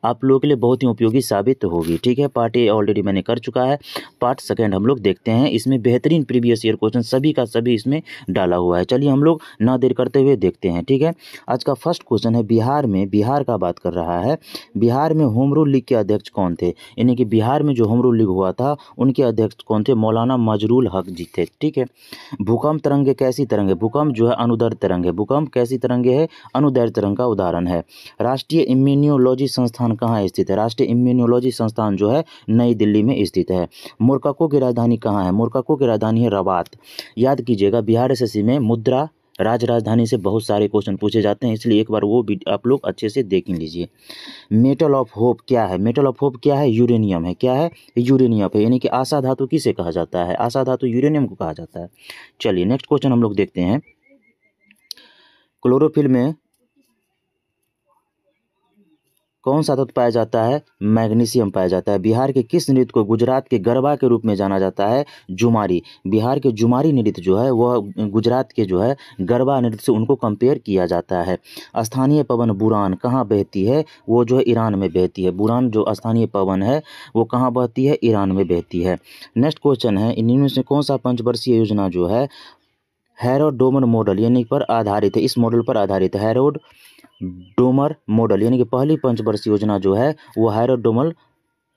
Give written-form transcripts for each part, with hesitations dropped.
आप लोगों के लिए बहुत ही उपयोगी साबित होगी। ठीक है, पार्ट ए ऑलरेडी मैंने कर चुका है, पार्ट सेकंड हम लोग देखते हैं। इसमें बेहतरीन प्रीवियस ईयर क्वेश्चन सभी का सभी इसमें डाला हुआ है। चलिए हम लोग ना देर करते हुए देखते हैं। ठीक है, आज का फर्स्ट क्वेश्चन है बिहार में, बिहार का बात कर रहा है। बिहार में होम रूल लीग के अध्यक्ष कौन थे? यानी कि बिहार में जो होम रूल लीग हुआ था उनके अध्यक्ष कौन थे? मौलाना मजरूल हक जी थे। ठीक है, भूकंप तरंगे कैसी तरंग है? भूकंप जो है अनुदैर्ध्य तरंग है। भूकंप कैसी तरंगे है? अनुदैर्ध्य तरंग का उदाहरण है। राष्ट्रीय इम्यूनोलॉजी संस्थान कहाँ स्थित है? राष्ट्रीय इम्यूनोलॉजी संस्थान जो है नई दिल्ली में स्थित है। मोरक्को की राजधानी कहाँ है? मोरक्को की राजधानी है रबात। याद कीजिएगा, बिहार एसएससी में मुद्रा राजधानी से बहुत सारे क्वेश्चन पूछे जाते हैं, इसलिए एक बार वो भी आप लोग अच्छे से देख लीजिए। मेटल ऑफ होप क्या है? मेटल ऑफ होप क्या है? यूरेनियम है। क्या है? यूरेनियम है। यानी कि आशा धातु किसे कहा जाता है? आशा धातु यूरेनियम को कहा जाता है। चलिए नेक्स्ट क्वेश्चन हम लोग देखते हैं। क्लोरोफिल में कौन सा तत्व पाया जाता है? मैग्नीशियम पाया जाता है। बिहार के किस नृत्य को गुजरात के गरबा के रूप में जाना जाता है? जुमारी। बिहार के जुमारी नृत्य जो है वह गुजरात के जो है गरबा नृत्य से उनको कंपेयर किया जाता है। स्थानीय पवन बुरान कहाँ बहती है? वो जो है ईरान में बहती है। बुरान जो स्थानीय पवन है वो कहाँ बहती है? ईरान में बहती है। नेक्स्ट क्वेश्चन है, इनमें से कौन सा पंचवर्षीय योजना जो है हैरोड डोमर मॉडल यानी पर आधारित है? इस मॉडल पर आधारित है, हैरोड डोमर मॉडल। यानी कि पहली पंचवर्षीय योजना जो है वो हैरोड डोमर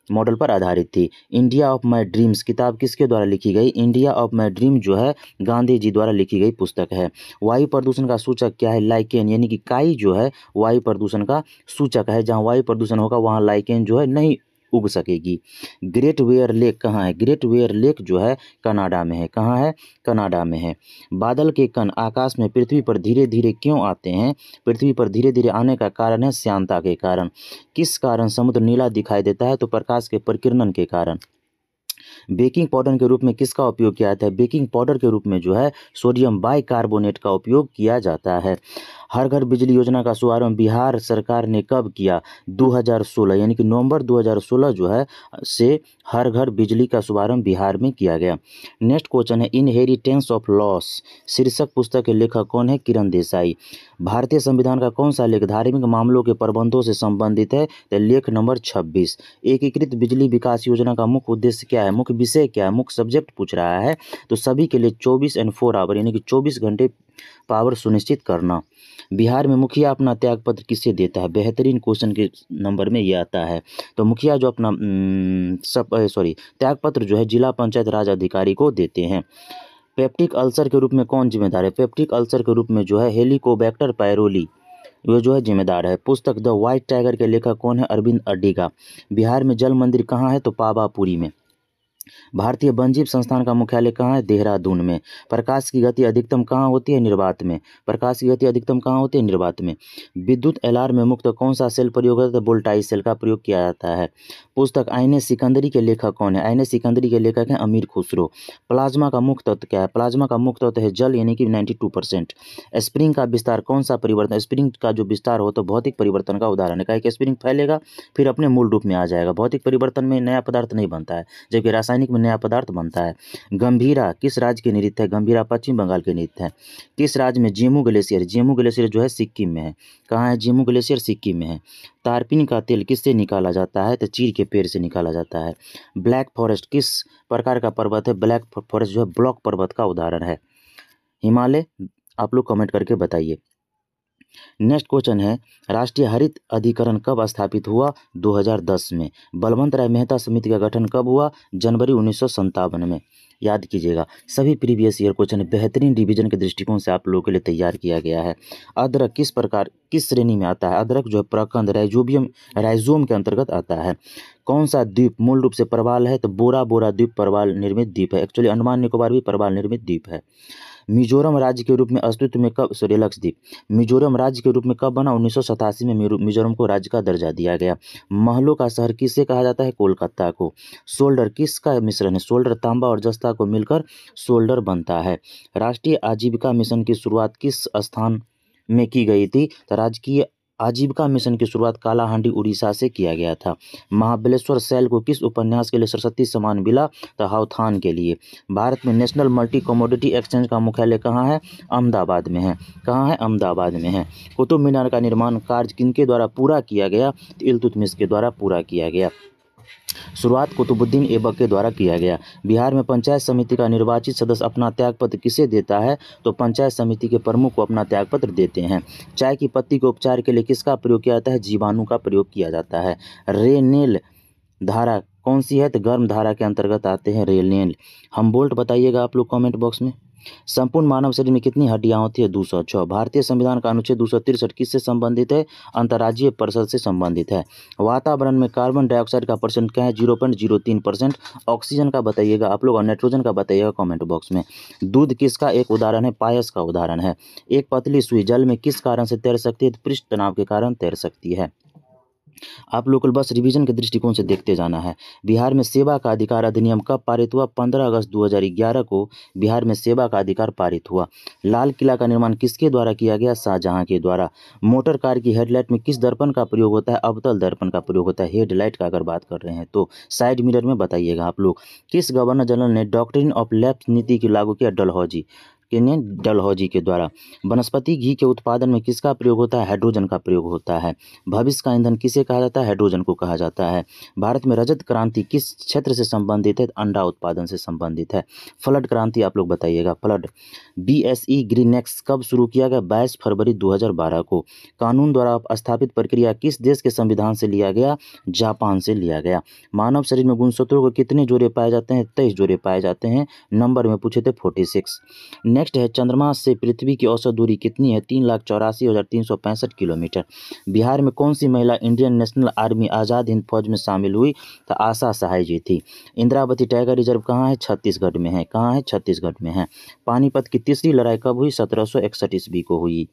मॉडल पर आधारित थी। इंडिया ऑफ माई ड्रीम्स किताब किसके द्वारा लिखी गई? इंडिया ऑफ माई ड्रीम जो है गांधी जी द्वारा लिखी गई पुस्तक है। वायु प्रदूषण का सूचक क्या है? लाइकेन। यानी कि काई जो है वायु प्रदूषण का सूचक है। जहाँ वायु प्रदूषण होगा वहाँ लाइकेन जो है नहीं उग सकेगी। ग्रेट वेयर लेक कहाँ है? ग्रेट वेयर लेक जो है कनाडा में है। कहाँ है? कनाडा में है। बादल के कण आकाश में पृथ्वी पर धीरे धीरे क्यों आते हैं? पृथ्वी पर धीरे धीरे आने का कारण है श्यानता के कारण। किस कारण समुद्र नीला दिखाई देता है? तो प्रकाश के प्रकीर्णन के कारण। बेकिंग पाउडर के रूप में किसका उपयोग किया जाता है? बेकिंग पाउडर के रूप में जो है सोडियम बाइकार्बोनेट का उपयोग किया जाता है। हर घर बिजली योजना का शुभारंभ बिहार सरकार ने कब किया? 2016। यानी कि नवंबर 2016 जो है से हर घर बिजली का शुभारंभ बिहार में किया गया। नेक्स्ट क्वेश्चन है, इनहेरिटेंस ऑफ लॉस शीर्षक पुस्तक के लेखक कौन है? किरण देसाई। भारतीय संविधान का कौन सा लेख धार्मिक मामलों के प्रबंधों से संबंधित है? तो लेख नंबर 26। एकीकृत बिजली विकास योजना का मुख्य उद्देश्य क्या है? मुख्य विषय क्या है? मुख्य सब्जेक्ट पूछ रहा है तो सभी के लिए 24 and 4 आवर यानी कि 24 घंटे पावर सुनिश्चित करना। बिहार में मुखिया अपना त्यागपत्र किसे देता है? बेहतरीन क्वेश्चन के नंबर में ये आता है। तो मुखिया जो अपना त्यागपत्र जो है जिला पंचायत राज अधिकारी को देते हैं। पेप्टिक अल्सर के रूप में कौन जिम्मेदार है? पेप्टिक अल्सर के रूप में जो है हेलिकोबैक्टर पायरोली वो जो है जिम्मेदार है। पुस्तक द व्हाइट टाइगर के लेखक कौन है? अरविंद अडिगा। बिहार में जल मंदिर कहाँ है? तो पावापुरी में। भारतीय वन्यजीव संस्थान का मुख्यालय कहाँ है? देहरादून में। प्रकाश की गति अधिकतम कहाँ होती है? निर्वात में। प्रकाश की गति अधिकतम कहाँ होती है? निर्वात में। विद्युत अलार्म में मुक्त कौन सा सेल प्रयोग होता है? वोल्टाइक सेल का प्रयोग किया जाता है। पुस्तक आईने सिकंदरी के लेखक कौन है? आईने सिकंदरी के लेखक हैं अमीर खुसरो। प्लाज्मा का मुख्य तत्व क्या है? प्लाज्मा का मुख्य तत्व है जल यानी कि 92%। स्प्रिंग का विस्तार कौन सा परिवर्तन? स्प्रिंग का जो विस्तार हो तो भौतिक परिवर्तन का उदाहरण है। कि स्प्रिंग फैलेगा फिर अपने मूल रूप में आ जाएगा। भौतिक परिवर्तन में नया पदार्थ नहीं बनता है जबकि रासायनिक में नया पदार्थ बनता है। गंभीरा किस राज्य के नृत्य है? गंभीरा पश्चिम बंगाल के नृत्य है। किस राज्य में जेमू ग्लेशियर? जेमू ग्लेशियर जो है सिक्किम में है। कहाँ है जेमू ग्लेशियर? सिक्किम में है। तारपीन का तेल किससे निकाला जाता है? तो चीड़ के पेड़ से निकाला जाता है। ब्लैक फॉरेस्ट किस प्रकार का पर्वत है? ब्लैक फॉरेस्ट जो है ब्लॉक पर्वत का उदाहरण है। हिमालय आप लोग कमेंट करके बताइए। नेक्स्ट क्वेश्चन है, राष्ट्रीय हरित अधिकरण कब स्थापित हुआ? 2010 में। बलवंत राय मेहता समिति का गठन कब हुआ? जनवरी 1957 में। याद कीजिएगा, सभी प्रीवियस ईयर क्वेश्चन बेहतरीन रिवीजन के दृष्टिकोण से आप लोगों के लिए तैयार किया गया है। अदरक किस श्रेणी में आता है? अदरक जो है प्रकंद राइजोम के अंतर्गत आता है। कौन सा द्वीप मूल रूप से प्रवाल है? तो बोरा बोरा द्वीप प्रवाल निर्मित द्वीप है। एक्चुअली अंडमान निकोबार भी प्रवाल निर्मित द्वीप है। मिजोरम राज्य के रूप में अस्तित्व में कब लक्षद्वीप मिजोरम राज्य के रूप में कब बना? 1987 में मिजोरम को राज्य का दर्जा दिया गया। महलों का शहर किसे कहा जाता है? कोलकाता को। सोल्डर किसका मिश्रण है? सोल्डर तांबा और जस्ता को मिलकर सोल्डर बनता है। राष्ट्रीय आजीविका मिशन की शुरुआत किस स्थान में की गई थी? तो राजकीय आजीविका मिशन की शुरुआत कालाहांडी उड़ीसा से किया गया था। महाबलेश्वर सैल को किस उपन्यास के लिए सरस्वती सम्मान मिला? तो हाउथान के लिए। भारत में नेशनल मल्टी कमोडिटी एक्सचेंज का मुख्यालय कहाँ है? अहमदाबाद में है। कहाँ है? अहमदाबाद में है। कुतुब मीनार का निर्माण कार्य किनके द्वारा पूरा किया गया? तो इल्तुतमिश के द्वारा पूरा किया गया। शुरुआत कुतुबुद्दीन ऐबक के द्वारा किया गया। बिहार में पंचायत समिति का निर्वाचित सदस्य अपना त्यागपत्र किसे देता है? तो पंचायत समिति के प्रमुख को अपना त्यागपत्र देते हैं। चाय की पत्ती के उपचार के लिए किसका प्रयोग किया जाता है? जीवाणु का प्रयोग किया जाता है। रेनेल धारा कौन सी है? तो गर्म धारा के अंतर्गत आते हैं रेनेल। हमबोल्ट बताइएगा आप लोग कमेंट बॉक्स में। संपूर्ण मानव शरीर में कितनी हड्डियां होती है? 206। भारतीय संविधान का अनुच्छेद 263 किससे संबंधित है? अंतर्राज्यीय परिषद से संबंधित है। वातावरण में कार्बन डाइऑक्साइड का परसेंट क्या है? 0.03%। ऑक्सीजन का बताइएगा आप लोग और नाइट्रोजन का बताइएगा कमेंट बॉक्स में। दूध किसका एक उदाहरण है? पायस का उदाहरण है। एक पतली सुई जल में किस कारण से तैर सकती है? पृष्ठ तनाव के कारण तैर सकती है। आप लोग को बस रिवीजन के दृष्टिकोण से देखते जाना है। बिहार में सेवा का अधिकार अधिनियम कब पारित हुआ? 15 अगस्त 2011 को बिहार में सेवा का अधिकार पारित हुआ। लाल किला का निर्माण किसके द्वारा किया गया? शाहजहां के द्वारा। मोटर कार की हेडलाइट में किस दर्पण का प्रयोग होता है? अवतल दर्पण का प्रयोग होता है। हेडलाइट का अगर बात कर रहे हैं तो साइड मिरर में बताइएगा आप लोग। किस गवर्नर जनरल ने डॉक्ट्रिन ऑफ लैप्स नीति की लागू किया? डलहौजी के द्वारा। वनस्पति घी के उत्पादन में किसका प्रयोग होता है? हाइड्रोजन का प्रयोग होता है। भविष्य का ईंधन किसे कहा जाता है? हाइड्रोजन को कहा जाता है। भारत में रजत क्रांति किस क्षेत्र से संबंधित है? अंडा उत्पादन से संबंधित है। फ्लड क्रांति आप लोग बताइएगा। फ्लड। BSE ग्रीनएक्स कब शुरू किया गया? 22 फरवरी 2012 को। कानून द्वारा स्थापित प्रक्रिया किस देश के संविधान से लिया गया? जापान से लिया गया। मानव शरीर में गुणसूत्रों को कितने जोड़े पाए जाते हैं? 23 जोड़े पाए जाते हैं। नंबर में पूछे थे 46। नेक्स्ट है, चंद्रमा से पृथ्वी की औसत दूरी कितनी है? 3,84,365 किलोमीटर। बिहार में कौन सी महिला Indian national army Azad Hind फौज में शामिल हुई? तो आशा सहाय जी थी। इंद्रावती टाइगर रिजर्व कहाँ है? छत्तीसगढ़ में है। कहाँ है? छत्तीसगढ़ में है। पानीपत की तीसरी लड़ाई कब हुई? 1761 ईस्वी को हुई।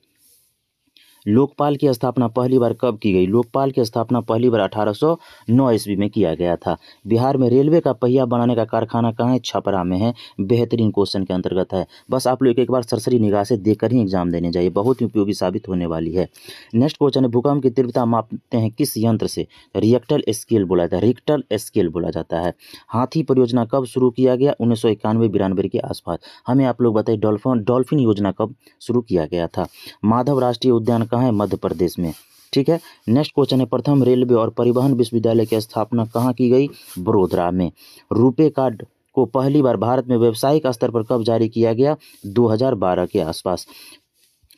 लोकपाल की स्थापना पहली बार कब की गई? लोकपाल की स्थापना पहली बार 1809 ईस्वी में किया गया था। बिहार में रेलवे का पहिया बनाने का कारखाना कहाँ है? छपरा में है। बेहतरीन क्वेश्चन के अंतर्गत है। बस आप लोग एक बार सरसरी निगाह से देखकर ही एग्जाम देने जाइए, बहुत ही उपयोगी साबित होने वाली है। नेक्स्ट क्वेश्चन है, भूकंप की तीव्रता मापते हैं किस यंत्र से? रिएक्टर स्केल बोला जाता है। रिक्टर स्केल बोला जाता है। हाथी परियोजना कब शुरू किया गया? 1991-92 के आसपास। हमें आप लोग बताइए डॉल्फिन योजना कब शुरू किया गया था? माधव राष्ट्रीय उद्यान कहाँ है? मध्य प्रदेश में। ठीक है। नेक्स्ट क्वेश्चन है, प्रथम रेलवे और परिवहन विश्वविद्यालय की स्थापना कहाँ की गई? बड़ोदरा में। रुपे कार्ड को पहली बार भारत में व्यावसायिक स्तर पर कब जारी किया गया? 2012 के आसपास।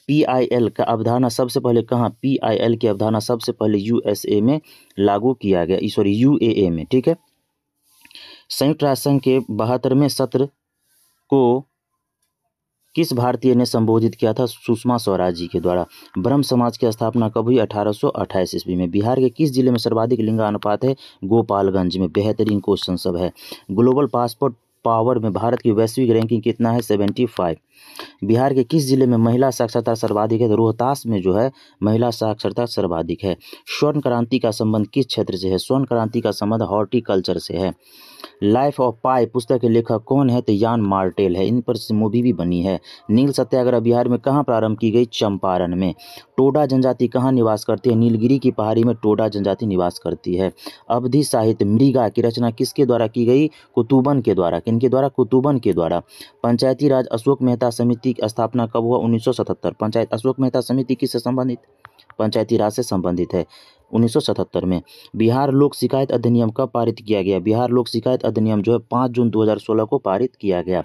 PIL का अवधारणा सबसे पहले कहाँ? PIL की अवधारणा सबसे पहले USA में लागू किया गया, UAE में। ठीक है। संयुक्त राष्ट्र संघ के 72वें सत्र को किस भारतीय ने संबोधित किया था? सुषमा स्वराज जी के द्वारा। ब्रह्म समाज की स्थापना कब हुई? 1828 ईस्वी में। बिहार के किस जिले में सर्वाधिक लिंगानुपात है? गोपालगंज में। बेहतरीन क्वेश्चन सब है। ग्लोबल पासपोर्ट पावर में भारत की वैश्विक रैंकिंग कितना है? 75। बिहार के किस जिले में महिला साक्षरता सर्वाधिक है? तो रोहतास में जो है महिला साक्षरता सर्वाधिक है। स्वर्ण क्रांति का संबंध किस क्षेत्र से है? स्वर्ण क्रांति का संबंध हॉर्टिकल्चर से है। लाइफ ऑफ पाई पुस्तक के लेखक कौन है? तो यान मार्टेल है। इन पर मूवी भी बनी है। नील सत्याग्रह बिहार में कहाँ प्रारंभ की गई? चंपारण में। टोडा जनजाति कहाँ निवास करती है? नीलगिरी की पहाड़ी में टोडा जनजाति निवास करती है। अवधि साहित्य मृगा की रचना किसके द्वारा की गई? कुतुबन के द्वारा। किनके द्वारा? कुतुबन के द्वारा। पंचायती राज अशोक मेहता समिति की स्थापना कब हुआ? 1977। पंचायत अशोक मेहता समिति किससे संबंधित? पंचायती राज से संबंधित है। 1977 में। बिहार लोक शिकायत अधिनियम कब पारित किया गया? बिहार लोक शिकायत अधिनियम जो है 5 जून 2016 को पारित किया गया।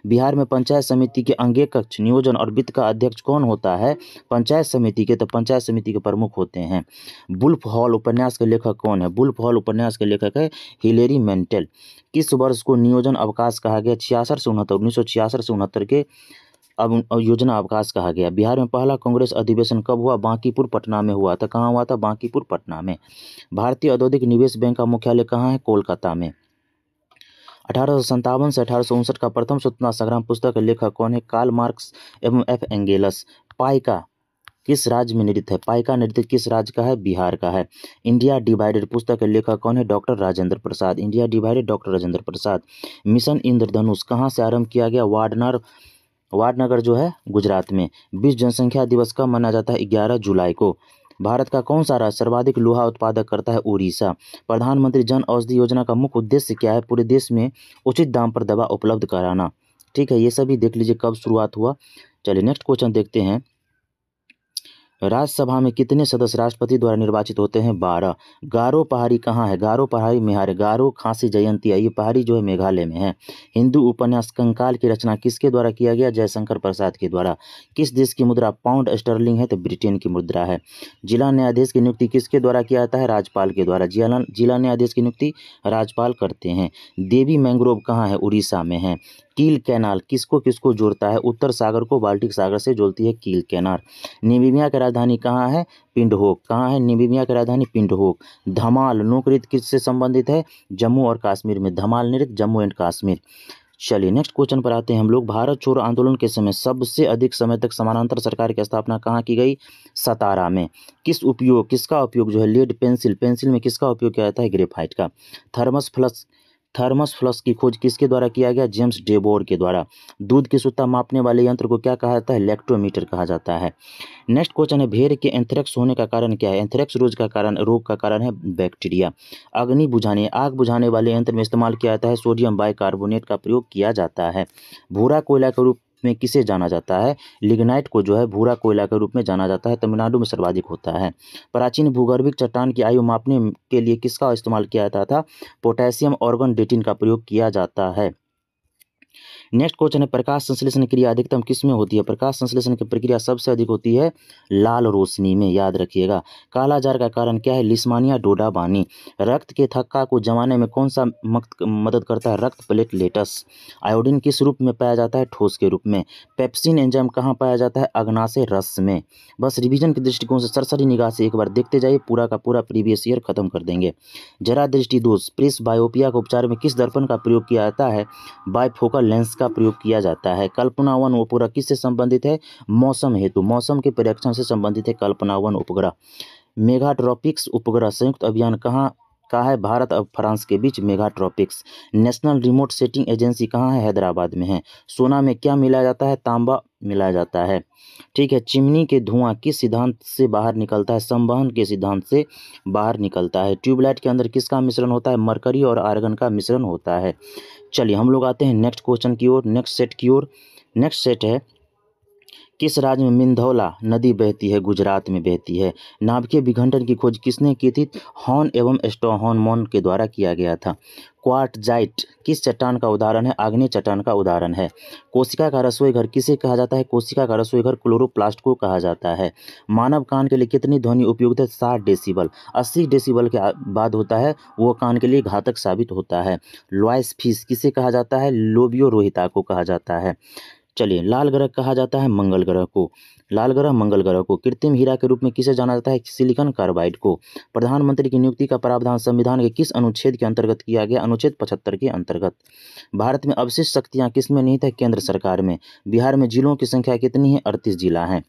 बिहार में पंचायत समिति के अंगेकक्ष नियोजन और वित्त का अध्यक्ष कौन होता है? पंचायत समिति के, तो पंचायत समिति के प्रमुख होते हैं। वुल्फ हॉल उपन्यास के लेखक कौन है? वुल्फ हॉल उपन्यास के लेखक है हिलेरी मेंटेल। किस वर्ष को नियोजन अवकाश कहा गया? 66 से 69। 1966 से 69 के अब योजना अवकाश कहा गया। बिहार में पहला कांग्रेस अधिवेशन कब हुआ? बांकीपुर पटना में हुआ था। कहाँ हुआ था? बांकीपुर पटना में। भारतीय औद्योगिक निवेश बैंक का मुख्यालय कहाँ है? कोलकाता में। 1857 से 1859 का प्रथम स्वतंत्रता संग्राम पुस्तक के लेखक कौन है? कार्ल मार्क्स एवं F. एंगेल्स। पाइका किस राज्य में नृत्य है? पाइका नृत्य किस राज्य का है? बिहार का है। इंडिया डिवाइडेड पुस्तक के लेखक कौन है? Doctor Rajendra Prasad. India divided doctor Rajendra Prasad. Mission इंद्रधनुष कहाँ से आरंभ किया गया? वाडनगर जो है गुजरात में। विश्व जनसंख्या दिवस कब मनाया जाता है? 11 जुलाई को। भारत का कौन सा राज्य सर्वाधिक लोहा उत्पादक करता है? उड़ीसा। प्रधानमंत्री जन औषधि योजना का मुख्य उद्देश्य क्या है? पूरे देश में उचित दाम पर दवा उपलब्ध कराना। ठीक है, ये सभी देख लीजिए कब शुरुआत हुआ। चलिए नेक्स्ट क्वेश्चन देखते हैं। राज्यसभा में कितने सदस्य राष्ट्रपति द्वारा निर्वाचित होते हैं? 12। गारो पहाड़ी कहाँ है? गारो पहाड़ी मेघालय। गारो खासी जयंती है, ये पहाड़ी जो है मेघालय में है। हिंदू उपन्यास कंकाल की रचना किसके द्वारा किया गया? जयशंकर प्रसाद के द्वारा। किस देश की मुद्रा पाउंड स्टर्लिंग है? तो ब्रिटेन की मुद्रा है। जिला न्यायाधीश की नियुक्ति किसके द्वारा किया जाता है? राज्यपाल के द्वारा। जिला न्यायाधीश की नियुक्ति राज्यपाल करते हैं। देवी मैंग्रोव कहाँ है? उड़ीसा में है। कील कैनाल किसको किसको जोड़ता है? उत्तर सागर को बाल्टिक सागर से जोड़ती है कील कैनाल। नामीबिया की राजधानी कहाँ है? पिंडहोक। कहाँ है नामीबिया की राजधानी? पिंडहोक। धमाल लोकनृत्य किससे संबंधित है? जम्मू और कश्मीर में। धमाल नृत्य जम्मू एंड कश्मीर। चलिए नेक्स्ट क्वेश्चन पर आते हैं हम लोग। भारत छोड़ो आंदोलन के समय सबसे अधिक समय तक समानांतर सरकार की स्थापना कहाँ की गई? सतारा में। किसका उपयोग जो है? Lead pencil. पेंसिल में किसका उपयोग किया जाता है? ग्रेफाइट का। थर्मस फ्लक्स की खोज किसके द्वारा किया गया? जेम्स डेबोर के द्वारा। दूध की शुद्धता मापने वाले यंत्र को क्या कहा जाता है? लैक्टोमीटर कहा जाता है। नेक्स्ट क्वेश्चन है, भेड़ के एंथ्रेक्स होने का कारण क्या है? एंथ्रेक्स रोग का कारण है बैक्टीरिया। आग बुझाने वाले यंत्र में इस्तेमाल किया जाता है सोडियम बाइकार्बोनेट का प्रयोग किया जाता है। भूरा कोयला के रूप में किसे जाना जाता है? लिग्नाइट को जो है भूरा कोयला के रूप में जाना जाता है। तमिलनाडु में सर्वाधिक होता है। प्राचीन भूगर्भिक चट्टान की आयु मापने के लिए किसका इस्तेमाल किया जाता था? पोटेशियम ऑर्गन डेटिंग का प्रयोग किया जाता है। नेक्स्ट क्वेश्चन है, प्रकाश संश्लेषण क्रिया अधिकतम किस में होती है? प्रकाश संश्लेषण की प्रक्रिया सबसे अधिक होती है लाल रोशनी में, याद रखिएगा। कालाजार का कारण क्या है? लिस्मानिया डोडाबानी। रक्त के थक्का को जमाने में कौन सा मदद करता है? रक्त प्लेटलेट्स। आयोडीन किस रूप में पाया जाता है? ठोस के रूप में। पेप्सिन एंजाइम कहाँ पाया जाता है? अग्नाशय रस में। बस रिवीजन के दृष्टिकोण से सरसरी निगाह से एक बार देखते जाइए, पूरा का पूरा प्रीवियस ईयर खत्म कर देंगे। जरा दृष्टि दोष प्रेस बायोपिया के उपचार में किस दर्पण का प्रयोग किया जाता है? बाइफोकल लेंस का प्रयोग किया जाता है। कल्पना 1 उपग्रह किससे संबंधित है? मौसम हेतु, मौसम के प्रेक्षण से संबंधित है कल्पना 1 उपग्रह। मेगाट्रॉपिक्स उपग्रह संयुक्त अभियान कहाँ का है? भारत और फ्रांस के बीच मेगाट्रॉपिक्स। नेशनल रिमोट सेटिंग एजेंसी कहाँ है? हैदराबाद में है। सोना में क्या मिलाया जाता है? तांबा मिलाया जाता है। ठीक है। चिमनी के धुआं किस सिद्धांत से बाहर निकलता है? संवहन के सिद्धांत से बाहर निकलता है। ट्यूबलाइट के अंदर किसका मिश्रण होता है? मरकरी और आर्गन का मिश्रण होता है। चलिए हम लोग आते हैं नेक्स्ट क्वेश्चन की ओर, नेक्स्ट सेट की ओर। नेक्स्ट सेट है, किस राज्य में मिंधौला नदी बहती है? गुजरात में बहती है। नाभिकीय विघटन की खोज किसने की थी? हॉर्न एवं स्टोनमैन के द्वारा किया गया था। क्वार्टजाइट किस चट्टान का उदाहरण है? आग्नेय चट्टान का उदाहरण है। कोशिका का रसोई घर किसे कहा जाता है? कोशिका का रसोई घर क्लोरोप्लास्ट को कहा जाता है। मानव कान के लिए कितनी ध्वनि उपयुक्त है? 60 डेसिबल। 80 डेसिबल के बाद होता है वो कान के लिए घातक साबित होता है। लॉयस फिश किसे कहा जाता है? लोबियो रोहिता को कहा जाता है। चलिए, लाल ग्रह कहा जाता है मंगल ग्रह को। लाल ग्रह मंगल ग्रह को। कृत्रिम हीरा के रूप में किसे जाना जाता है? सिलिकॉन कार्बाइड को। प्रधानमंत्री की नियुक्ति का प्रावधान संविधान के किस अनुच्छेद के अंतर्गत किया गया? अनुच्छेद 75 के अंतर्गत। भारत में अवशिष्ट शक्तियां किस में निहित है? केंद्र सरकार में। बिहार में जिलों की संख्या कितनी है? 38 जिला है।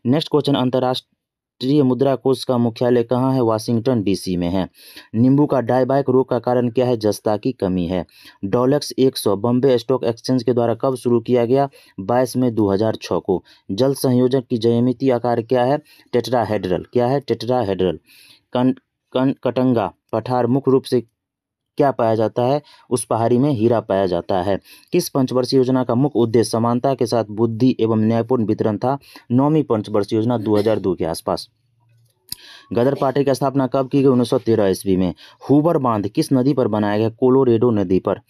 नेक्स्ट क्वेश्चन, अंतर्राष्ट्रीय मुद्रा कोष का मुख्यालय कहाँ है? वाशिंगटन डीसी में है। नींबू का डायबैक रोग का कारण क्या है? जस्ता की कमी है। डॉलेक्स 100 बॉम्बे स्टॉक एक्सचेंज के द्वारा कब शुरू किया गया? 22 मई 2006 को। जल संयोजक की ज्यामितीय आकार क्या है? टेट्राहेड्रल। क्या है? टेट्राहेड्रल। कटंगा पठार मुख्य रूप से क्या पाया जाता है? उस पहाड़ी में हीरा पाया जाता है। किस पंचवर्षीय योजना का मुख्य उद्देश्य समानता के साथ बुद्धि एवं न्यायपूर्ण वितरण था? 9वीं पंचवर्षीय योजना 2002 के आसपास। गदर पार्टी की स्थापना कब की गई? 1913 ईस्वी में। हूबर बांध किस नदी पर बनाया गया? कोलोरेडो नदी पर।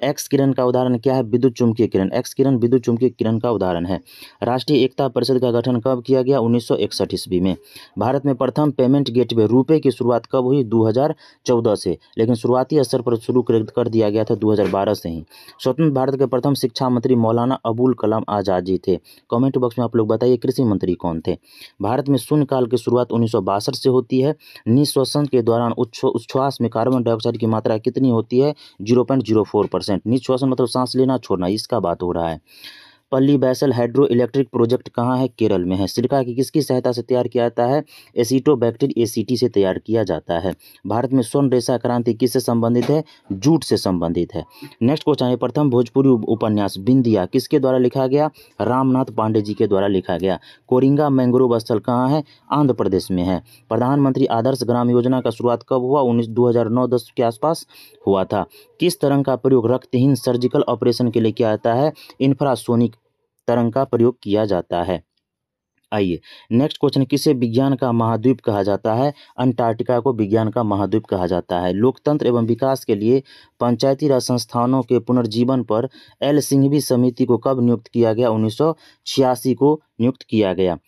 एक्स किरण का उदाहरण क्या है? विद्युत चुम्बकीय किरण। एक्स किरण विद्युत चुम्बकीय किरण का उदाहरण है। राष्ट्रीय एकता परिषद का गठन कब किया गया? 1961 ईस्वी में। भारत में प्रथम पेमेंट गेटवे रुपए की शुरुआत कब हुई? 2014 से, लेकिन शुरुआती स्तर पर शुरू कर दिया गया था 2012 से ही। स्वतंत्र भारत के प्रथम शिक्षा मंत्री मौलाना अबुल कलाम आजाद जी थे। कमेंट बॉक्स में आप लोग बताइए कृषि मंत्री कौन थे? भारत में शून्यकाल की शुरुआत 1962 से होती है। निःश्वसन के दौरान उच्छ्वास में कार्बन डाइऑक्साइड की मात्रा कितनी होती है? 0.04%। निःश्वसन मतलब सांस लेना छोड़ना, इसका बात हो रहा है। पल्ली बैसल हाइड्रो इलेक्ट्रिक प्रोजेक्ट कहाँ है? केरल में है। सिरका की किसकी सहायता से तैयार किया जाता है? एसिटोबैक्टर एसीटी से तैयार किया जाता है। भारत में स्वर्ण रेशा क्रांति किससे संबंधित है? जूट से संबंधित है। नेक्स्ट क्वेश्चन है, प्रथम भोजपुरी उपन्यास बिंदिया किसके द्वारा लिखा गया? रामनाथ पांडे जी के द्वारा लिखा गया। कोरिंगा मैंग्रोव स्थल कहाँ है? आंध्र प्रदेश में है। प्रधानमंत्री आदर्श ग्राम योजना का शुरुआत कब हुआ? 2009-10 के आसपास हुआ था। किस तरंग का प्रयोग रक्तहीन सर्जिकल ऑपरेशन के लिए किया जाता है? इंफ्रासोनिक तरंग का प्रयोग किया जाता है। आइए नेक्स्ट क्वेश्चन, किसे विज्ञान का महाद्वीप कहा जाता है? अंटार्कटिका को विज्ञान का महाद्वीप कहा जाता है। लोकतंत्र एवं विकास के लिए पंचायती राज संस्थानों के पुनर्जीवन पर एल सिंघवी समिति को कब नियुक्त किया गया? 1986 को नियुक्त किया गया।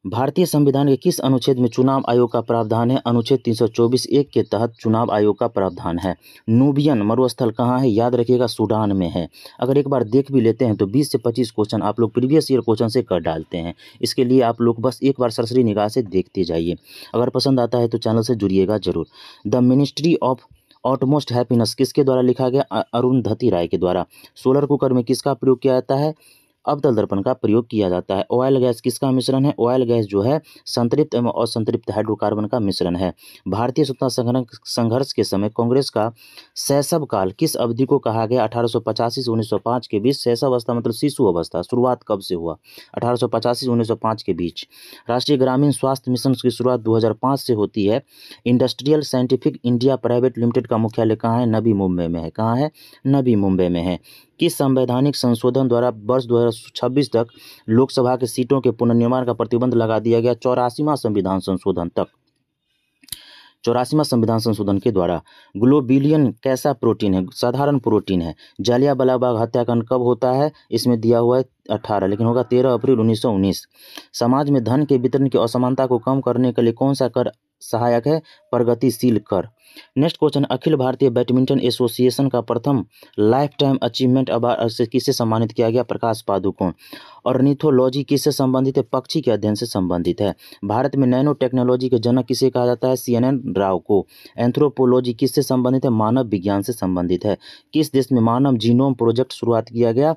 भारतीय संविधान के किस अनुच्छेद में चुनाव आयोग का प्रावधान है? अनुच्छेद 324(1) के तहत चुनाव आयोग का प्रावधान है। नूबियन मरुस्थल कहाँ है? याद रखिएगा सूडान में है। अगर एक बार देख भी लेते हैं तो 20 से 25 क्वेश्चन आप लोग प्रीवियस ईयर क्वेश्चन से कर डालते हैं। इसके लिए आप लोग बस एक बार सरसरी निगाह से देखते जाइए। अगर पसंद आता है तो चैनल से जुड़िएगा जरूर। द मिनिस्ट्री ऑफ ऑटमोस्ट हैप्पीनेस किसके द्वारा लिखा गया? अरुंधति राय के द्वारा। सोलर कुकर में किसका प्रयोग किया जाता है? अवतल दर्पण का प्रयोग किया जाता है। ऑयल गैस किसका मिश्रण है? ऑयल गैस जो है संतृप्त एवं असंतृप्त हाइड्रोकार्बन का मिश्रण है। भारतीय स्वतंत्रता संघर्ष के समय कांग्रेस का शैशव काल किस अवधि को कहा गया? 1885 से 1905 के बीच। शैशव अवस्था मतलब शिशु अवस्था। शुरुआत कब से हुआ? 1885 से 1905 के बीच। राष्ट्रीय ग्रामीण स्वास्थ्य मिशन की शुरुआत 2005 से होती है। Industrial scientific India private limited का मुख्यालय कहाँ है? नवी मुंबई में है। कहाँ है? नवी मुंबई में है। किस संवैधानिक संशोधन द्वारा वर्ष 2026 तक लोकसभा के सीटों के पुनर्निर्माण का प्रतिबंध लगा दिया गया? 84वां संविधान संशोधन तक। 84वां संविधान संशोधन के द्वारा। ग्लोबिलियन कैसा प्रोटीन है? साधारण प्रोटीन है। जालियांवाला बाग हत्याकांड कब होता है? इसमें दिया हुआ है 18, लेकिन होगा 13 अप्रैल 1919। समाज में धन के वितरण की असमानता को कम करने के लिए कौन सा कर सहायक है? प्रगतिशील कर। Next question, Akhil Bharatiya badminton association का प्रथम लाइफ टाइम अचीवमेंट अवार्ड से किससे सम्मानित किया गया? प्रकाश पादुकोण। ऑर्निथोलॉजी किससे संबंधित है? पक्षी के अध्ययन से संबंधित है। भारत में नैनो टेक्नोलॉजी के जनक किसे कहा जाता है? CNN राव को। एंथ्रोपोलॉजी किससे संबंधित है? मानव विज्ञान से संबंधित है। किस देश में मानव जीनोम प्रोजेक्ट शुरुआत किया गया?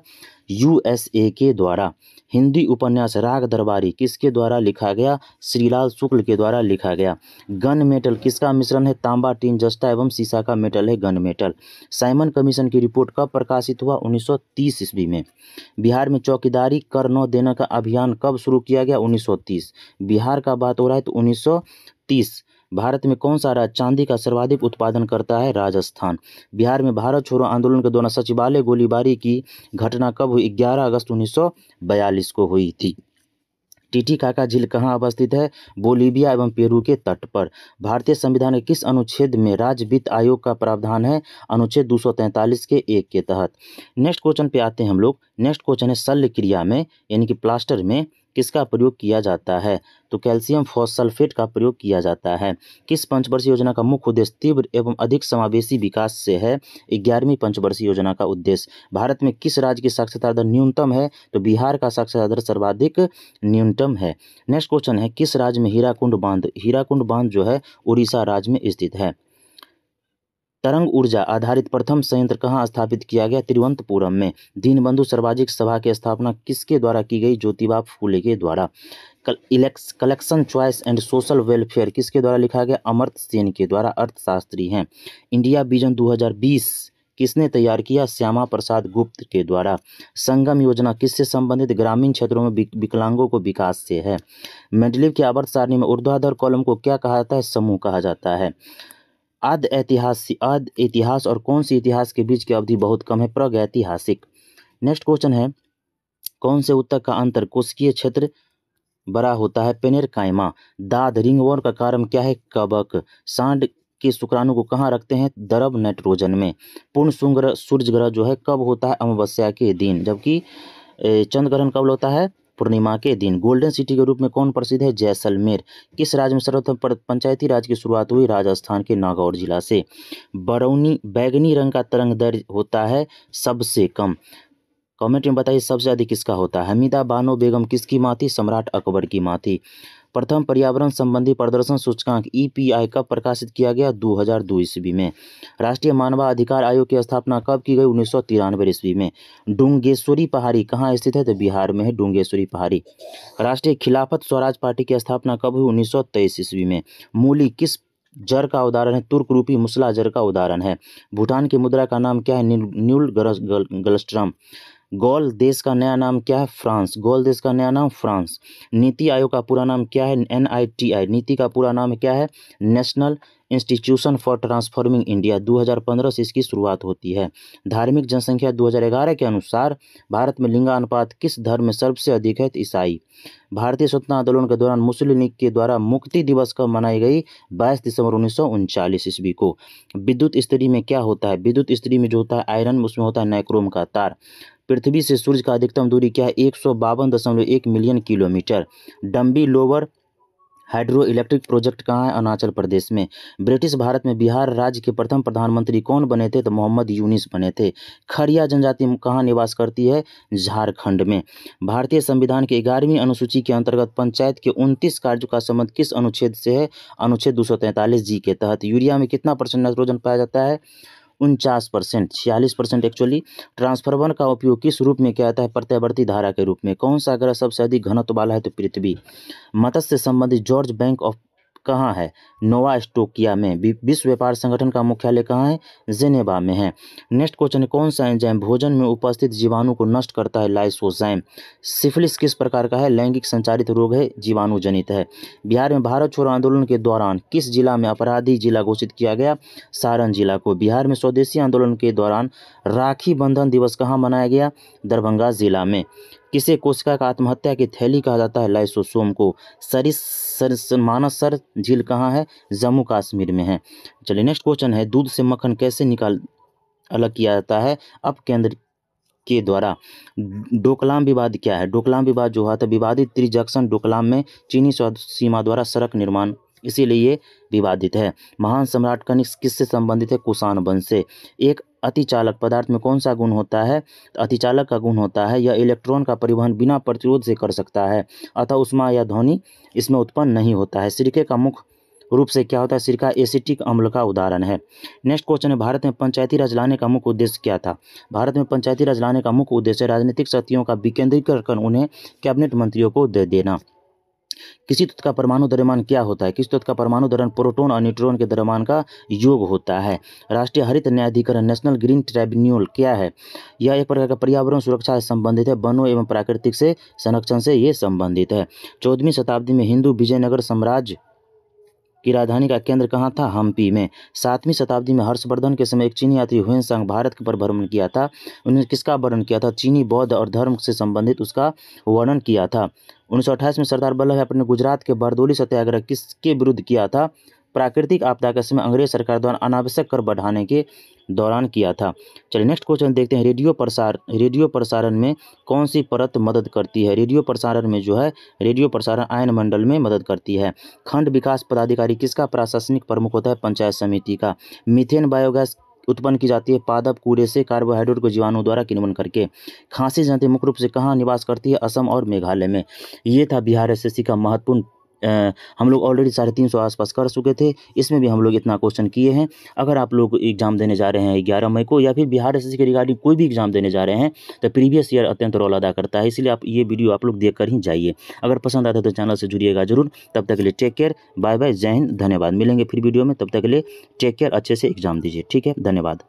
USA के द्वारा। हिंदी उपन्यास राग दरबारी किसके द्वारा लिखा गया? श्रीलाल शुक्ल के द्वारा लिखा गया। गन मेटल किसका मिश्रण है? तांबा, टीन, जस्ता एवं सीसा का मेटल है गन मेटल। साइमन कमीशन की रिपोर्ट कब प्रकाशित हुआ? 1930 ईस्वी में। बिहार में चौकीदारी कर न देने का अभियान कब शुरू किया गया? 1930। बिहार का बात हो रहा है तो 1930। भारत में कौन सा राज्य चांदी का सर्वाधिक उत्पादन करता है? राजस्थान। बिहार में भारत छोड़ो आंदोलन के दौरान सचिवालय गोलीबारी की घटना कब हुई? 11 अगस्त 1942 को हुई थी। टिटिकाका झील कहाँ अवस्थित है? बोलीविया एवं पेरू के तट पर। भारतीय संविधान के किस अनुच्छेद में राज्य वित्त आयोग का प्रावधान है? अनुच्छेद 243 के 1 के तहत। नेक्स्ट क्वेश्चन पे आते हैं हम लोग। नेक्स्ट क्वेश्चन है, शल्य क्रिया में यानी कि प्लास्टर में किसका प्रयोग किया जाता है? तो कैल्शियम फॉस्फेट का प्रयोग किया जाता है। किस पंचवर्षीय योजना का मुख्य उद्देश्य तीव्र एवं अधिक समावेशी विकास से है? 11वीं पंचवर्षीय योजना का उद्देश्य। भारत में किस राज्य की साक्षरता दर न्यूनतम है? तो बिहार का साक्षरता दर सर्वाधिक न्यूनतम है। नेक्स्ट क्वेश्चन है, किस राज्य में हीराकुंड बांध? हीराकुंड बांध जो है उड़ीसा राज्य में स्थित है। तरंग ऊर्जा आधारित प्रथम संयंत्र कहाँ स्थापित किया गया? तिरुवनंतपुरम में। दीनबंधु सार्वजनिक सभा की स्थापना किसके द्वारा की गई? ज्योतिबा फूले के द्वारा। Collection choice and social welfare किसके द्वारा लिखा गया? अमर्त्य सेन के द्वारा, अर्थशास्त्री हैं। इंडिया विजन 2020 किसने तैयार किया? श्यामा प्रसाद गुप्त के द्वारा। संगम योजना किससे संबंधित? ग्रामीण क्षेत्रों में विकलांगों को विकास से है। मेंडलीव की आवर्त सारणी में ऊर्ध्वाधर कॉलम को क्या कहा जाता है? समूह कहा जाता है। आद्य इतिहास और कौन सी इतिहास के बीच की अवधि बहुत कम है? प्रागैतिहासिक। नेक्स्ट क्वेश्चन है, कौन से उत्तक का अंतर कोशिकीय क्षेत्र बड़ा होता है? पेनिरकाइमा। दाद रिंगवर्म का कारण क्या है? कवक। सांड के शुक्राणु को कहाँ रखते हैं? द्रव नाइट्रोजन में। पूर्ण सूर्य ग्रह जो है कब होता है? अमावस्या के दिन। जबकि चंद्र ग्रहण कब होता है? पूर्णिमा के दिन। गोल्डन सिटी के रूप में कौन प्रसिद्ध है? जैसलमेर। किस राज्य में सर्वप्रथम पंचायती राज की शुरुआत हुई? राजस्थान के नागौर जिला से। बैगनी रंग का तरंग दैर्घ्य होता है सबसे कम। कमेंट में बताइए सबसे अधिक किसका होता है? हमीदा बानो बेगम किसकी माँ थी? सम्राट अकबर की माँ थी। प्रथम पर्यावरण संबंधी प्रदर्शन सूचकांक EPI कब प्रकाशित किया गया? 2002 ईस्वी में। राष्ट्रीय मानवाधिकार आयोग की स्थापना कब की गई? 1993 ईस्वी में। डुंगेश्वरी पहाड़ी कहाँ स्थित है? तो बिहार में है डुंगेश्वरी पहाड़ी। राष्ट्रीय खिलाफत स्वराज पार्टी की स्थापना कब हुई? 1923 ईस्वी में। मूली किस जर का उदाहरण है? तुर्क रूपी मुसला जर का उदाहरण है। भूटान की मुद्रा का नाम क्या है? न्यूल गलस्ट्रम। गॉल देश का नया नाम क्या है? फ्रांस। गॉल देश का नया नाम फ्रांस। नीति आयोग का पूरा नाम क्या है? NITI। नीति का पूरा नाम क्या है? National institution for transforming India. 2015 से इसकी शुरुआत होती है। धार्मिक जनसंख्या 2011 के अनुसार भारत में लिंगानुपात किस धर्म में सबसे अधिक है? ईसाई। भारतीय स्वतंत्रता आंदोलन के दौरान मुस्लिम लीग के द्वारा मुक्ति दिवस कब मनाई गई? 22 दिसंबर 1939 ईस्वी को। विद्युत इस्त्री में क्या होता है? विद्युत इस्त्री में जो होता है आयरन, उसमें होता है नाइक्रोम का तार। पृथ्वी से सूर्य का अधिकतम दूरी क्या है? 152.1 मिलियन किलोमीटर। डम्बी लोअर हाइड्रो इलेक्ट्रिक प्रोजेक्ट कहाँ है? अरुणाचल प्रदेश में। ब्रिटिश भारत में बिहार राज्य के प्रथम प्रधानमंत्री कौन बने थे? तो मोहम्मद यूनिस बने थे। खरिया जनजाति कहाँ निवास करती है? झारखंड में। भारतीय संविधान की 11वीं अनुसूची के अंतर्गत पंचायत के 29 कार्यों का संबंध किस अनुच्छेद से है? अनुच्छेद 243G के तहत। यूरिया में कितना % नाइट्रोजन पाया जाता है? 49%, 46% एक्चुअली। ट्रांसफार्मर का उपयोग किस रूप में किया जाता है? प्रत्यावर्ती धारा के रूप में। कौन सा ग्रह सबसे अधिक घनत्व वाला है? तो पृथ्वी। मत्स्य से संबंधित जॉर्ज बैंक ऑफ कहाँ है? नोवा स्कोटिया में। विश्व व्यापार संगठन का मुख्यालय कहाँ है? जेनेवा में है। नेक्स्ट क्वेश्चन है, कौन सा एंजाइम भोजन में उपस्थित जीवाणु को नष्ट करता है? लाइसोजाइम। सिफिलिस किस प्रकार का है? लैंगिक संचारित रोग है, जीवाणु जनित है। बिहार में भारत छोड़ो आंदोलन के दौरान किस जिला में अपराधी जिला घोषित किया गया? सारण जिला को। बिहार में स्वदेशी आंदोलन के दौरान राखी बंधन दिवस कहाँ मनाया गया? दरभंगा जिला में। किसे कोशिका का आत्महत्या की थैली कहा जाता है? लाइसोसोम को। मानसर झील कहाँ है? जम्मू कश्मीर में है। चलिए नेक्स्ट क्वेश्चन है, दूध से मक्खन कैसे अलग किया जाता है? अपकेंद्र के द्वारा। डोकलाम विवाद क्या है? डोकलाम विवाद जो हुआ था, विवादित त्रिजंक्शन डोकलाम में चीनी सीमा द्वारा सड़क निर्माण, इसीलिए ये विवादित है। महान सम्राट कनिष्क किससे संबंधित है? कुषाण वंश से। एक अतिचालक पदार्थ में कौन सा गुण होता है? अतिचालक का गुण होता है यह इलेक्ट्रॉन का परिवहन बिना प्रतिरोध से कर सकता है, अतः ऊष्मा या ध्वनि इसमें उत्पन्न नहीं होता है। सिरके का मुख्य रूप से क्या होता है? सिरका एसिटिक अम्ल का उदाहरण है। नेक्स्ट क्वेश्चन है, भारत में पंचायती राज लाने का मुख्य उद्देश्य क्या था? भारत में पंचायती राज लाने का मुख्य उद्देश्य राजनीतिक शक्तियों का विकेंद्रीकरण कर उन्हें कैबिनेट मंत्रियों को दे देना। किसी तत्व का परमाणु द्रव्यमान क्या होता है? किसी तत्व का परमाणु द्रव्यमान प्रोटॉन और न्यूट्रॉन के द्रव्यमान का योग होता है। राष्ट्रीय हरित न्यायाधिकरण नेशनल ग्रीन ट्रिब्यूनल क्या है? यह एक प्रकार का पर्यावरण सुरक्षा से संबंधित है, वनों एवं प्राकृतिक से संरक्षण से ये संबंधित है। 14वीं शताब्दी में हिंदू विजयनगर साम्राज्य की राजधानी का केंद्र कहाँ था? हम्पी में। 7वीं शताब्दी में हर्षवर्धन के समय एक चीनी यात्री ह्वेनसांग भारत पर भ्रमण किया था। उन्होंने किसका वर्णन किया था? चीनी बौद्ध और धर्म से संबंधित उसका वर्णन किया था। 1928 में सरदार वल्लभ भाई पटेल ने गुजरात के बारदोली सत्याग्रह किसके विरुद्ध किया था? प्राकृतिक आपदा के समय अंग्रेज सरकार द्वारा अनावश्यक कर बढ़ाने के दौरान किया था। चलिए नेक्स्ट क्वेश्चन देखते हैं, रेडियो प्रसारण में कौन सी परत मदद करती है? रेडियो प्रसारण में जो है रेडियो प्रसारण आयन मंडल में मदद करती है। खंड विकास पदाधिकारी किसका प्रशासनिक प्रमुख होता है? पंचायत समिति का। मीथेन बायोगैस उत्पन्न की जाती है पादप कूड़े से कार्बोहाइड्रेट को जीवाणु द्वारा किण्वन करके। खांसी जनजाति मुख्य रूप से कहाँ निवास करती है? असम और मेघालय में। ये था बिहार एसएससी का महत्वपूर्ण हम लोग ऑलरेडी 350 आसपास कर चुके थे, इसमें भी हम लोग इतना क्वेश्चन किए हैं। अगर आप लोग एग्जाम देने जा रहे हैं 11 मई को या फिर बिहार एसएससी के रिगार्डिंग कोई भी एग्जाम देने जा रहे हैं तो प्रीवियस ईयर अत्यंत रोल अदा करता है, इसलिए आप ये वीडियो आप लोग देख कर ही जाइए। अगर पसंद आता है तो चैनल से जुड़िएगा जरूर। तब तक के लिए टेक केयर, बाय बाय, जय हिंद, धन्यवाद। मिलेंगे फिर वीडियो में, तब तक के लिए टेक केयर, अच्छे से एग्जाम दीजिए। ठीक है, धन्यवाद।